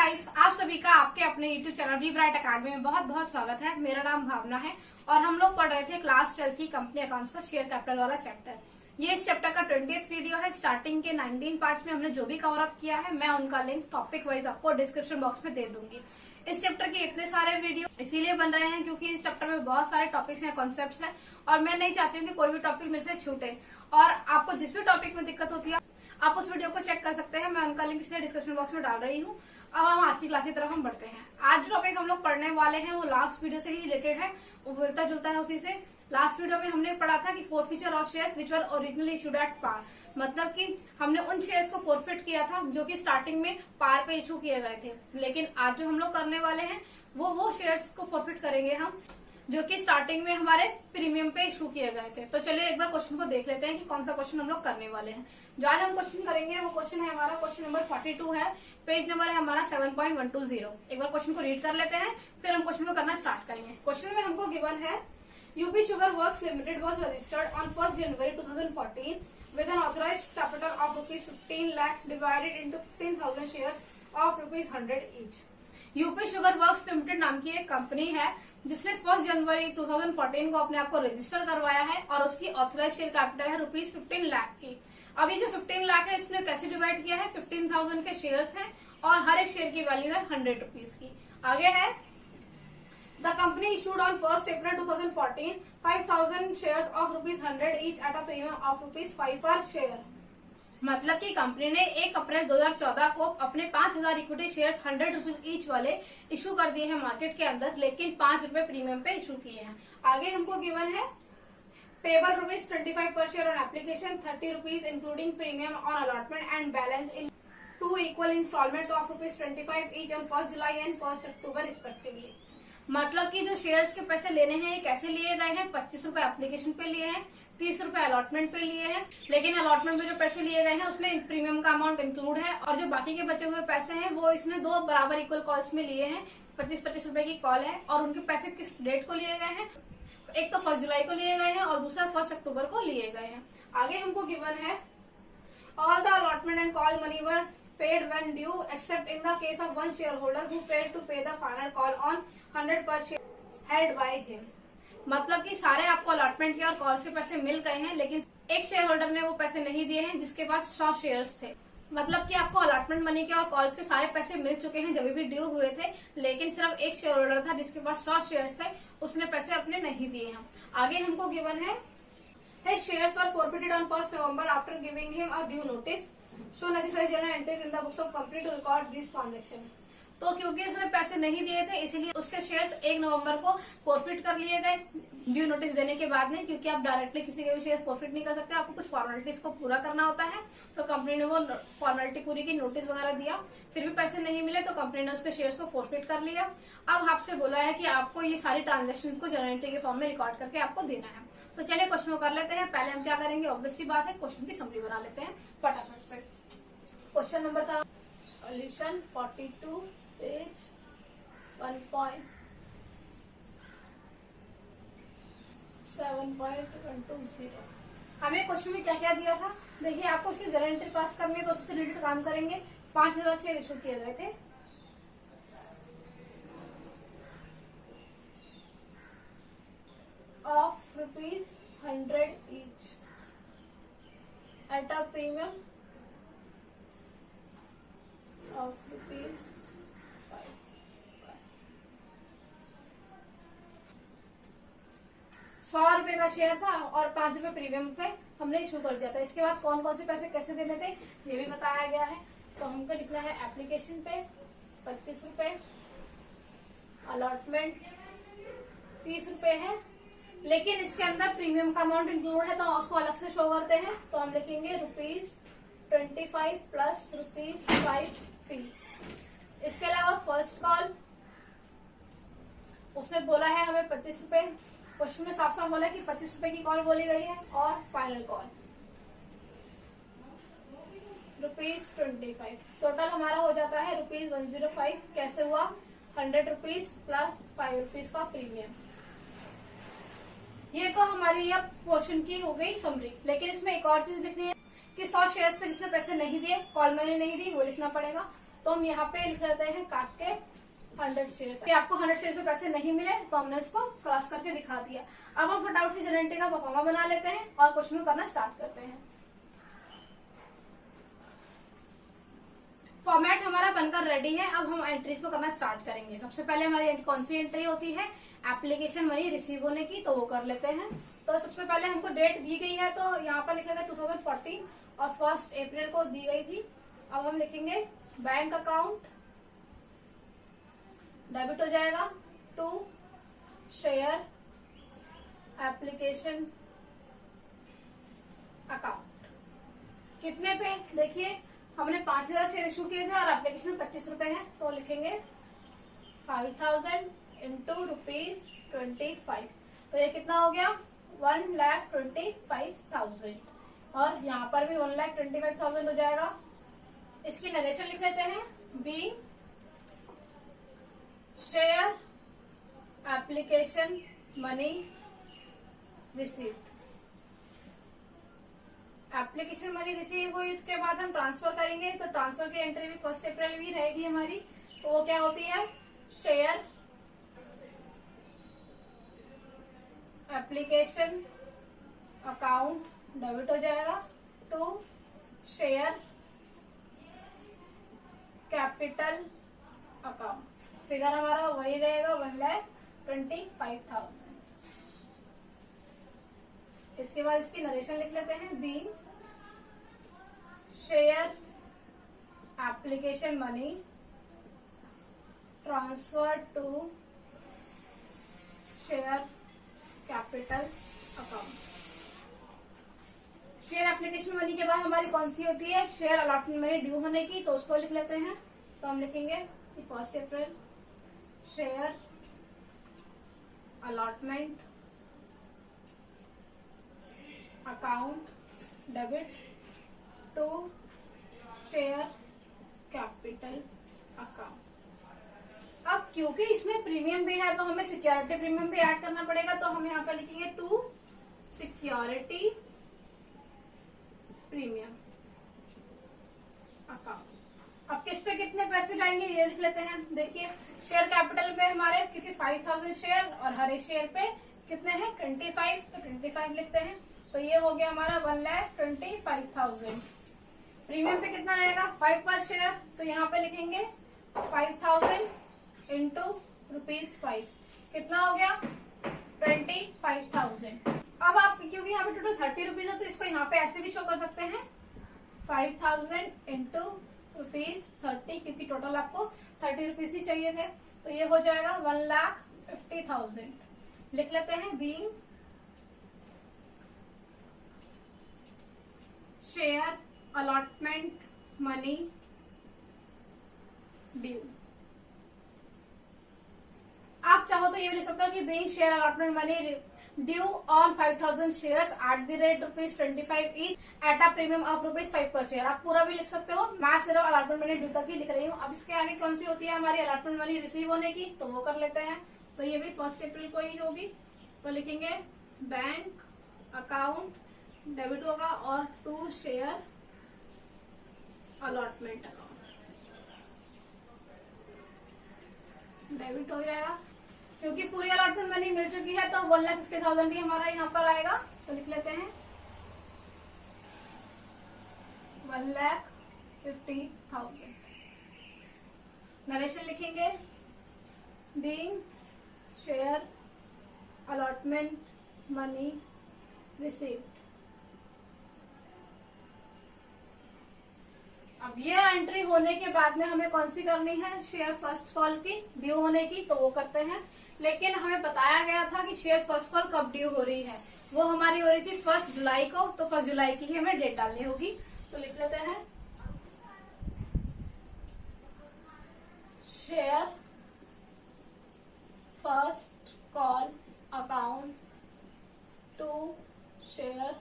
Guys, आप सभी का आपके अपने YouTube channel B bright academy में बहुत बहुत स्वागत है। मेरा नाम भावना है और हम लोग पढ़ रहे थे क्लास 12 की कंपनी अकाउंट्स का शेयर कैपिटल वाला चैप्टर। ये इस चैप्टर का 20th वीडियो है। स्टार्टिंग के 19 पार्ट्स में हमने जो भी कवर अप किया है, मैं उनका लिंक टॉपिक वाइज आपको डिस्क्रिप्शन बॉक्स में दे दूंगी। इस चैप्टर के इतने सारे वीडियो इसीलिए बन रहे हैं क्योंकि इस चैप्टर में बहुत सारे टॉपिक्स हैं, कॉन्सेप्ट्स हैं और मैं नहीं चाहती हूँ कि कोई भी टॉपिक मेरे से छूटे। और आपको जिस भी टॉपिक में दिक्कत होती है आप उस वीडियो को चेक कर सकते हैं। मैं उनका लिंक इसलिए डिस्क्रिप्शन बॉक्स में डाल रही हूँ। अब हम आज की क्लास की तरफ हम बढ़ते हैं। आज जो टॉपिक हम लोग पढ़ने वाले हैं वो लास्ट वीडियो से ही रिलेटेड है, वो मिलता जुलता है उसी से। लास्ट वीडियो में हमने पढ़ा था कि forfeiture of shares which were originally issued at par, मतलब कि हमने उन शेयर्स को फोरफिट किया था जो कि स्टार्टिंग में पार पे इशू किए गए थे। लेकिन आज जो हम लोग करने वाले हैं वो शेयर्स को फोरफिट करेंगे हम जो कि स्टार्टिंग में हमारे प्रीमियम पे इशू किए गए थे। तो चलिए एक बार क्वेश्चन को देख लेते हैं कि कौन सा क्वेश्चन हम लोग करने वाले हैं। जो आज हम क्वेश्चन करेंगे वो क्वेश्चन है हमारा क्वेश्चन नंबर 42 है, पेज नंबर है हमारा 7.120। एक बार क्वेश्चन को रीड कर लेते हैं, फिर हम क्वेश्चन को करना स्टार्ट करेंगे। क्वेश्चन में हमको गिवन है UP sugar works limited was registered on 1 January 2014 with an authorized capital of rupees 15 lakh divided into 15,000 shares of rupees 100 each। UP sugar works limited नाम की एक कंपनी है जिसने 1 जनवरी 2014 को अपने आप को रजिस्टर करवाया है और उसकी ऑथराइज शेयर कैपिटल है रुपीज 15 लाख की। अभी जो 15 लाख है इसने कैसे डिवाइड किया है, 15,000 के शेयर्स हैं और हर एक शेयर की वैल्यू है 100 रुपीज की। आगे है the company issued on 1 April 2014 5,000 shares of rupees 100 each at a premium of rupees 5 पर शेयर। मतलब कि कंपनी ने 1 अप्रैल 2014 को अपने 5,000 इक्विटी शेयर्स 100 रुपीज ईच वाले इशू कर दिए हैं मार्केट के अंदर, लेकिन 5 रुपए प्रीमियम पे इशू किए हैं। आगे हमको गिवन है payable rupees 25 per share on application, 30 rupees including premium on allotment and balance in 2 equal instalments of rupees 25 each on 1 July and 1 October respectively. मतलब कि जो शेयर्स के पैसे लेने हैं ये कैसे लिए गए हैं, 25 रुपए एप्लीकेशन पे लिए हैं, 30 रुपए अलॉटमेंट पे लिए हैं। लेकिन अलॉटमेंट में जो पैसे लिए गए हैं उसमें प्रीमियम का अमाउंट इंक्लूड है और जो बाकी के बचे हुए पैसे हैं वो इसने 2 बराबर इक्वल कॉल्स में लिए हैं। 25-25 रुपए की कॉल है और उनके पैसे किस डेट को लिए गए हैं, एक तो 1 जुलाई को लिए गए हैं और दूसरा 1 अक्टूबर को लिए गए हैं। आगे हमको गिवन है all the allotment and call money were paid when due except in the case of one shareholder who failed to pay the final call on 100 per share held by him। मतलब कि सारे आपको allotment के और calls के पैसे मिल गए हैं, लेकिन एक शेयर होल्डर ने वो पैसे नहीं दिए हैं जिसके पास 100 शेयर्स थे। मतलब कि आपको अलॉटमेंट मनी के और कॉल्स के सारे पैसे मिल चुके हैं जब भी ड्यू हुए थे, लेकिन सिर्फ एक शेयर होल्डर था जिसके पास 100 शेयर्स थे, उसने पैसे अपने नहीं दिए हैं। आगे हमको गिवन है his shares were forfeited on 1 November after giving him a due notice। So necessary journal entries in the books of company to record this transaction। तो क्योंकि उसने पैसे नहीं दिए थे इसलिए उसके शेयर्स 1 नवंबर को फॉरफिट कर लिए गए ड्यू नोटिस देने के बाद में, क्योंकि आप डायरेक्टली किसी के भी शेयर फॉरफिट नहीं कर सकते, आपको कुछ फॉर्मेलिटीज को पूरा करना होता है। तो कंपनी ने वो फॉर्मेलिटी पूरी की, नोटिस वगैरह दिया, फिर भी पैसे नहीं मिले तो कंपनी ने उसके शेयर्स को फॉरफिट कर लिया। अब आपसे बोला है कि आपको ये सारी ट्रांजेक्शन को जर्नल एंट्री के फॉर्म में रिकॉर्ड करके आपको देना है। तो चलिए क्वेश्चन को कर लेते हैं। पहले हम क्या करेंगे, ऑब्वियस सी बात है क्वेश्चन की समरी बना लेते हैं फटाफट से। क्वेश्चन नंबर था सॉल्यूशन 42 पेज 1.7.120। हमें क्वेश्चन में क्या क्या दिया था, देखिए आपको उसकी जर्नल एंट्री पास करनी है तो उससे रिलेटेड काम करेंगे। 5,000 शेयर इशू किए गए थे, of rupees 100 each at a premium of rupees 5। 100 रुपए का शेयर था और 5 रुपए प्रीमियम पे हमने इशू कर दिया था। इसके बाद कौन कौन से पैसे कैसे देने थे ये भी बताया गया है। तो हमको लिखना है एप्लीकेशन पे 25 रुपए, अलॉटमेंट 30 रुपए है, लेकिन इसके अंदर प्रीमियम का अमाउंट इंक्लूड है तो उसको अलग से शो करते हैं। तो हम लिखेंगे रुपीज 25 प्लस रुपीज 5 फी। इसके अलावा फर्स्ट कॉल उसने बोला है हमें 25 रुपए, क्वेश्चन में साफ साफ बोला है कि 25 रुपए की कॉल बोली गई है, और फाइनल कॉल रुपीज 25। टोटल हमारा हो जाता है रुपीज 105। कैसे हुआ, 100 रुपीज प्लस 5 रुपीज का प्रीमियम। ये तो हमारी अब क्वेश्चन की हो गई समरी, लेकिन इसमें एक और चीज लिखनी है कि 100 शेयर्स पे जिसने पैसे नहीं दिए, कॉल मनी नहीं दी, वो लिखना पड़ेगा। तो हम यहाँ पे लिख लेते हैं काट के 100 शेयर। आपको 100 शेयर पे पैसे नहीं मिले तो हमने इसको क्रॉस करके दिखा दिया। अब हम फटाफट से जनरेटिंग का परफॉर्मा बना लेते हैं और क्वेश्चन करना स्टार्ट करते हैं। फॉर्मेट हमारा बनकर रेडी है। अब हम एंट्रीज को करना स्टार्ट करेंगे। सबसे पहले हमारी कौन सी एंट्री होती है, एप्लीकेशन मनी रिसीव होने की, तो वो कर लेते हैं। तो सबसे पहले हमको डेट दी गई है तो यहाँ पर लिख लेते हैं 2014 और 1 अप्रैल को दी गई थी। अब हम लिखेंगे बैंक अकाउंट डेबिट हो जाएगा टू शेयर एप्लीकेशन अकाउंट। कितने पे, देखिए हमने 5000 शेयर इशू किए थे और एप्लीकेशन में 25 रुपए है, तो लिखेंगे 5000 इंटू ₹25। तो ये कितना हो गया, 1,25,000। और यहाँ पर भी 1,25,000 हो जाएगा। इसकी नरेशन लिख लेते हैं, be share application money received. Application money receive हुई, इसके बाद हम ट्रांसफर करेंगे तो ट्रांसफर की एंट्री भी 1 अप्रैल भी रहेगी हमारी। तो वो क्या होती है, शेयर एप्लीकेशन अकाउंट डेबिट हो जाएगा to share capital account. Figure हमारा वही रहेगा 1,25,000। इसके बाद इसकी नरेशन लिख लेते हैं, be share application money transfer to share capital account. Share application money के बाद हमारी कौन सी होती है, शेयर अलॉटमेंट मनी ड्यू होने की, तो उसको लिख लेते हैं। तो हम लिखेंगे 1 April share allotment account debit to share capital account. अब क्योंकि इसमें प्रीमियम भी है तो हमें सिक्योरिटी प्रीमियम भी ऐड करना पड़ेगा, तो हम यहाँ पर लिखेंगे टू सिक्योरिटी प्रीमियम अकाउंट। अब किस पे कितने पैसे जाएंगे ये लिख लेते हैं। देखिए शेयर कैपिटल पे हमारे क्योंकि 5000 शेयर और हर एक शेयर पे कितने हैं 25, तो 25 लिखते हैं। तो ये हो गया हमारा 1,25,000। प्रीमियम पे कितना रहेगा 5 पर शेयर, तो यहाँ पे लिखेंगे 5,000 इंटू ₹5। कितना हो गया 25,000। अब आप क्योंकि यहाँ पे टोटल 30 रुपीज है तो इसको यहाँ पे ऐसे भी शो कर सकते हैं 5,000 इंटू ₹30, क्योंकि टोटल आपको 30 रुपीज ही चाहिए थे। तो ये हो जाएगा 1,50,000। लिख लेते हैं, being share allotment money due. आप चाहो तो ये भी लिख सकते हो कि being share allotment money due on 5,000 shares at the rate ₹25 each at a premium of ₹5 पर शेयर। आप पूरा भी लिख सकते हो, मैं सिर्फ अलॉटमेंट मनी ड्यू तक ही लिख रही हूँ। अब इसके आगे कौन सी होती है हमारी अलॉटमेंट मनी रिसीव होने की, तो वो कर लेते हैं। तो ये भी 1 अप्रैल को ही होगी, तो लिखेंगे बैंक अकाउंट डेबिट होगा और to share allotment account debit हो जाएगा। क्योंकि पूरी अलॉटमेंट मनी मिल चुकी है तो 1,50,000 ही हमारा यहाँ पर आएगा, तो लिख लेते हैं 1,50,000। नरेशन लिखेंगे, being share allotment money received. अब ये एंट्री होने के बाद में हमें कौन सी करनी है, शेयर फर्स्ट कॉल की ड्यू होने की, तो वो करते हैं। लेकिन हमें बताया गया था कि शेयर फर्स्ट कॉल कब ड्यू हो रही है, वो हमारी हो रही थी 1 जुलाई को, तो 1 जुलाई की ही हमें डेट डालनी होगी। तो लिख लेते हैं share first call account to share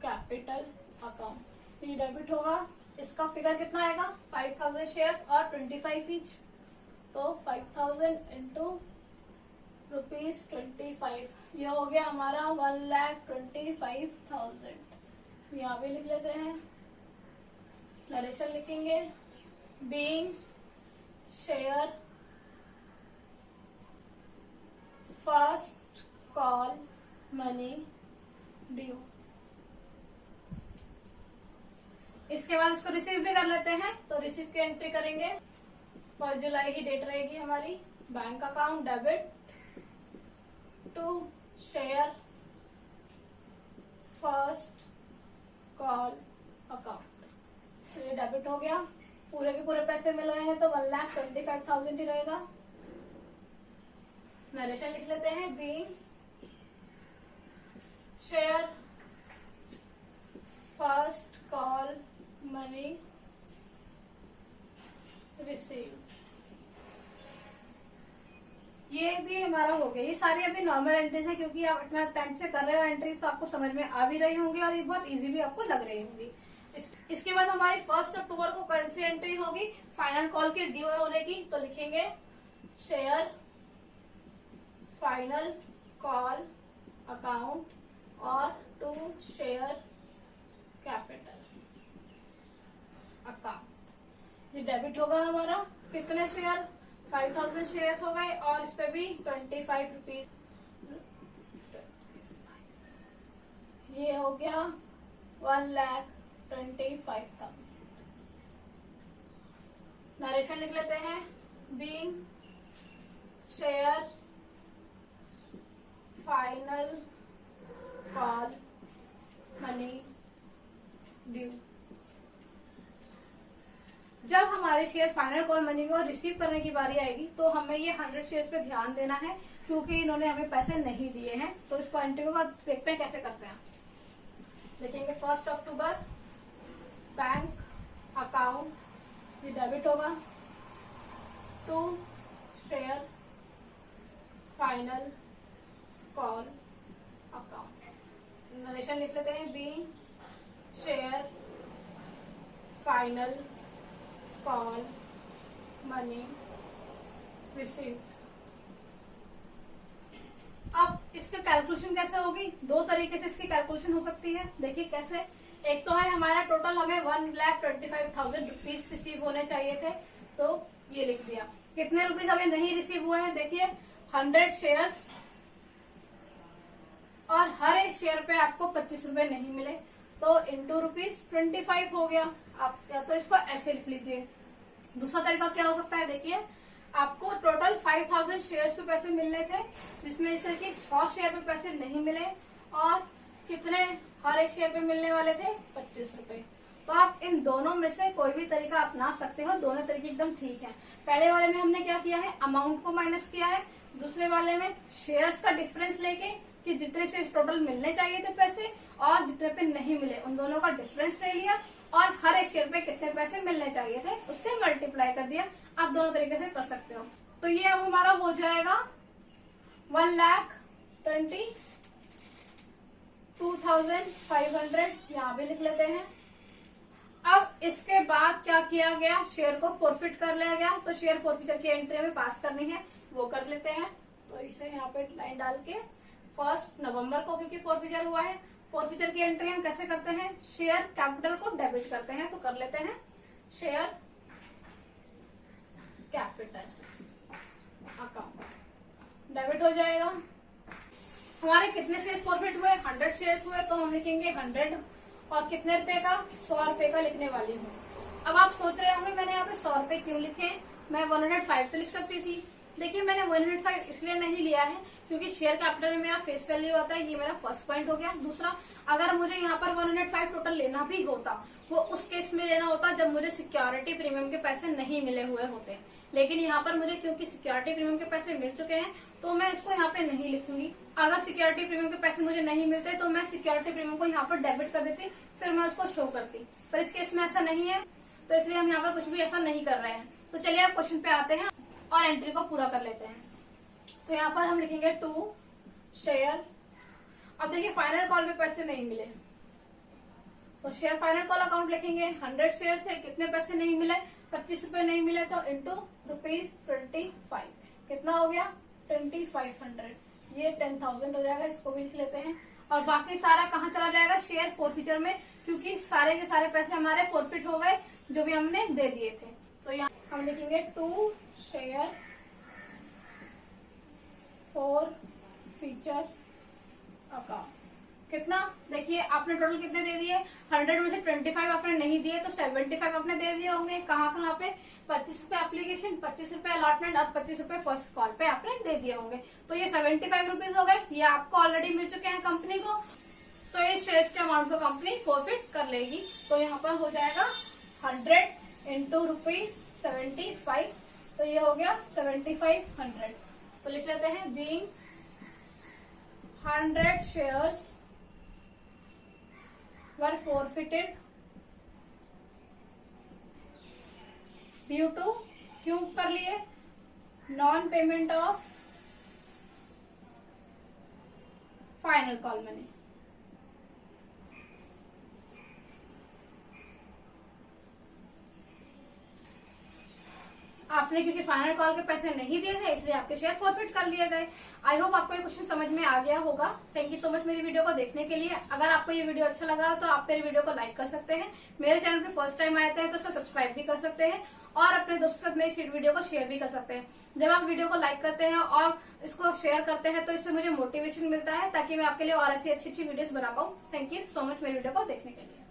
capital account. ये डेबिट होगा, इसका फिगर कितना आएगा 5,000 शेयर्स और 25 ईच, तो 5,000 इंटू ₹25, ये हो गया हमारा 1,25,000। यहाँ भी लिख लेते हैं नरेशन लिखेंगे being share first call money due. इसके बाद इसको रिसीव भी कर लेते हैं, तो रिसीव की एंट्री करेंगे। 1 जुलाई की डेट रहेगी हमारी। Bank account debit to share first call account. तो ये डेबिट हो गया। पूरे के पूरे पैसे मिल रहे हैं तो 1,25,000 ही रहेगा। नरेशन लिख लेते हैं being share first call money receive. ये भी हमारा हो गया। ये सारी अभी नॉर्मल एंट्रीज है, क्योंकि आप इतना टाइम से कर रहे हो एंट्रीज, तो आपको समझ में आ भी रही होंगी और ये बहुत इजी भी आपको लग रही होंगी। इसके बाद हमारी 1 अक्टूबर को कौन सी एंट्री होगी, फाइनल कॉल की ड्यू होने की। तो लिखेंगे शेयर फाइनल कॉल अकाउंट और टू शेयर कैपिटल अकाउंट। ये डेबिट होगा हमारा। कितने शेयर, 5,000 शेयर हो गए और इस पे भी 25 रुपीज। ये हो गया 1,25,000। नरेशन लिख लेते हैं being share final call money due. जब हमारे शेयर फाइनल कॉल मनी को रिसीव करने की बारी आएगी तो हमें ये 100 शेयर्स पे ध्यान देना है, क्योंकि इन्होंने हमें पैसे नहीं दिए हैं। तो इसको एंट्री को देखते हैं कैसे करते हैं। लिखेंगे 1 अक्टूबर बैंक अकाउंट, ये डेबिट होगा to share final call account. Narration लिख लेते हैं be share final call money receive. अब इसका कैलकुलेशन कैसे होगी, 2 तरीके से इसकी कैलकुलेशन हो सकती है। देखिए कैसे। एक तो है हमारा टोटल हमें 1,25,000 रुपीज रिसीव होने चाहिए थे, तो ये लिख दिया। कितने रुपीज हमें नहीं रिसीव हुए हैं, देखिए 100 शेयर्स और हर एक शेयर पे आपको 25 रुपए नहीं मिले, तो इंटू ₹25 हो गया। आप या तो इसको ऐसे लिख लीजिए। दूसरा तरीका क्या हो सकता है, देखिए आपको टोटल 5,000 शेयर्स पे पैसे मिलने थे, जिसमें से कि 100 शेयर पे पैसे नहीं मिले और कितने हर एक शेयर पे मिलने वाले थे 25 रुपए। तो आप इन दोनों में से कोई भी तरीका अपना सकते हो, दोनों तरीके एकदम ठीक है। पहले वाले में हमने क्या किया है, अमाउंट को माइनस किया है। दूसरे वाले में शेयर्स का डिफरेंस लेके कि जितने शेयर्स टोटल मिलने चाहिए थे पैसे और जितने पे नहीं मिले, उन दोनों का डिफरेंस ले लिया और हर एक शेयर पे कितने पैसे मिलने चाहिए थे उससे मल्टीप्लाई कर दिया। आप दोनों तरीके से कर सकते हो। तो ये अब हमारा हो जाएगा 1,22,500, यहाँ भी लिख लेते हैं। अब इसके बाद क्या किया गया, शेयर को फॉरफिट कर लिया गया। तो शेयर फॉरफिचर की एंट्री हमें पास करनी है, वो कर लेते हैं। तो इसे यहाँ पे लाइन डाल के 1 नवंबर को, क्योंकि फॉरफिचर हुआ है, फॉरफिचर की एंट्री हम कैसे करते हैं, शेयर कैपिटल को डेबिट करते हैं। तो कर लेते हैं शेयर कैपिटल अकाउंट, डेबिट हो जाएगा। हमारे कितने शेयर्स फॉरफिट हुए, 100 शेयर्स हुए, तो हम लिखेंगे 100 और कितने रुपए का, 100 रुपए का लिखने वाली हूँ। अब आप सोच रहे होंगे मैंने यहाँ पे 100 रुपए क्यों लिखे, मैं 105 तो लिख सकती थी। देखिए मैंने 105 इसलिए नहीं लिया है क्योंकि शेयर कैपिटल में मेरा फेस वैल्यू होता है, ये मेरा फर्स्ट पॉइंट हो गया। दूसरा, अगर मुझे यहाँ पर 105 टोटल लेना भी होता, वो उस केस में लेना होता जब मुझे सिक्योरिटी प्रीमियम के पैसे नहीं मिले हुए होते। लेकिन यहाँ पर मुझे क्योंकि सिक्योरिटी प्रीमियम के पैसे मिल चुके हैं तो मैं इसको यहाँ पे नहीं लिखूंगी। अगर सिक्योरिटी प्रीमियम के पैसे मुझे नहीं मिलते तो मैं सिक्योरिटी प्रीमियम को यहाँ पर डेबिट कर देती, फिर मैं उसको शो करती। पर इस केस में ऐसा नहीं है, तो इसलिए हम यहाँ पर कुछ भी ऐसा नहीं कर रहे हैं। तो चलिए आप क्वेश्चन पे आते हैं और एंट्री को पूरा कर लेते हैं। तो यहाँ पर हम लिखेंगे 2 शेयर। अब देखिए फाइनल कॉल में पैसे नहीं मिले, तो शेयर फाइनल कॉल अकाउंट लिखेंगे। 100 शेयर थे, कितने पैसे नहीं मिले, 25 रुपए नहीं मिले, तो इंटू ₹25, कितना हो गया 2500। ये 10,000 हो जाएगा, इसको भी लिख लेते हैं। और बाकी सारा कहाँ चला जाएगा, शेयर फॉरफिचर में, क्योंकि सारे के सारे पैसे हमारे फॉरफिट हो गए। जो भी हमने दे दिए थे। तो यहाँ हम लिखेंगे 2 शेयर फॉर फीचर अकाउंट। कितना देखिए आपने टोटल कितने दे दिए, 100 में से 25 आपने नहीं दिए तो 75 आपने दे दिए होंगे। कहाँ कहाँ पे, 25 रुपए एप्लीकेशन, 25 रुपए अलॉटमेंट और 25 रुपए फर्स्ट कॉल पे आपने दे दिए होंगे। तो ये 75 रुपीज हो गए, ये आपको ऑलरेडी मिल चुके हैं कंपनी को। तो इस शेयर्स के अमाउंट को कंपनी फॉरफिट कर लेगी। तो यहाँ पर हो जाएगा 100 इंटू ₹75, तो ये हो गया 7500। तो लिख लेते हैं being 100 shares were forfeited due to, क्यों कर लिए, non payment of final call money. आपने क्योंकि फाइनल कॉल के पैसे नहीं दिए थे इसलिए आपके शेयर फॉरफिट कर लिए गए। आई होप आपको ये क्वेश्चन समझ में आ गया होगा। थैंक यू सो मच मेरी वीडियो को देखने के लिए। अगर आपको ये वीडियो अच्छा लगा तो आप मेरी वीडियो को लाइक कर सकते हैं, मेरे चैनल पे फर्स्ट टाइम आए थे तो उसे सब्सक्राइब भी कर सकते हैं और अपने दोस्तों के साथ मेरी इस वीडियो को शेयर भी कर सकते हैं। जब आप वीडियो को लाइक करते हैं और इसको शेयर करते हैं तो इससे मुझे मोटिवेशन मिलता है ताकि मैं आपके लिए और ऐसी अच्छी अच्छी वीडियोस बना पाऊँ। थैंक यू सो मच मेरी वीडियो को देखने के लिए।